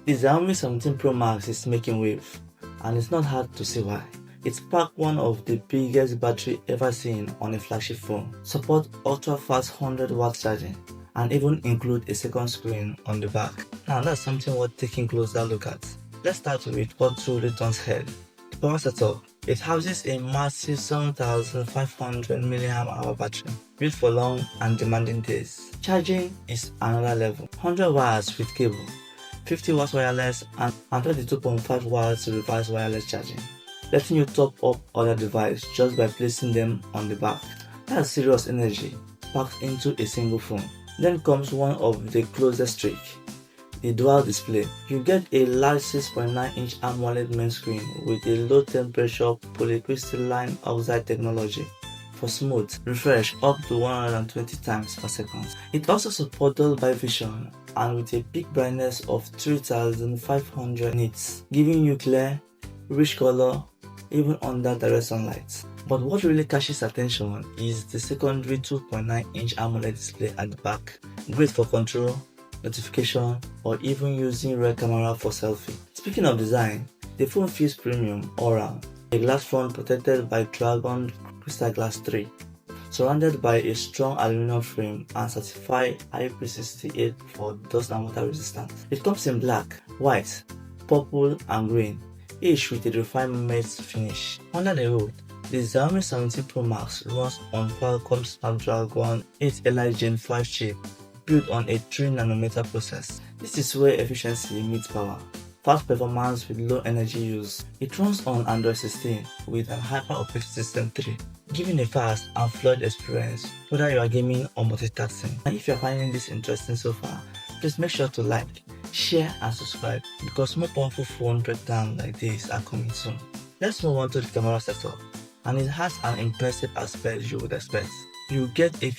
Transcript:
The Xiaomi 17 Pro Max is making wave, and it's not hard to see why. It's packed one of the biggest battery ever seen on a flagship phone, support ultra-fast 100-watt charging, and even include a second screen on the back. Now that's something worth taking closer look at. Let's start with what truly turns head. The power setup. It houses a massive 7500 mAh battery, built for long and demanding days. Charging is another level. 100 watts with cable, 50 watts wireless and 22.5 watts reverse wireless charging, letting you top up other devices just by placing them on the back. That's serious energy packed into a single phone. Then comes one of the closest trick, the dual display. You get a large 6.9-inch AMOLED main screen with a low temperature polycrystalline oxide technology for smooth refresh up to 120 times per second. It also supports Dolby Vision and with a peak brightness of 3500 nits, giving you clear, rich color even under direct sunlight. But what really catches attention is the secondary 2.9-inch AMOLED display at the back, great for control, notification, or even using rear camera for selfie. Speaking of design, the phone feels premium all around. A glass front protected by Dragon Crystal Glass 3, surrounded by a strong aluminum frame and certified IP68 for dust and water resistance. It comes in black, white, purple and green, each with a refined matte finish. Under the hood, the Xiaomi 17 Pro Max runs on Qualcomm Snapdragon 8 Elite Gen 5 chip, built on a 3nm process. This is where efficiency meets power. Fast performance with low energy use. It runs on Android 16 with an Hyper Operating System 3, giving a fast and fluid experience whether you are gaming or multitasking. And if you are finding this interesting so far, please make sure to like, share and subscribe because more powerful phone breakdowns like this are coming soon. Let's move on to the camera setup, and it has an impressive aspect you would expect. You get a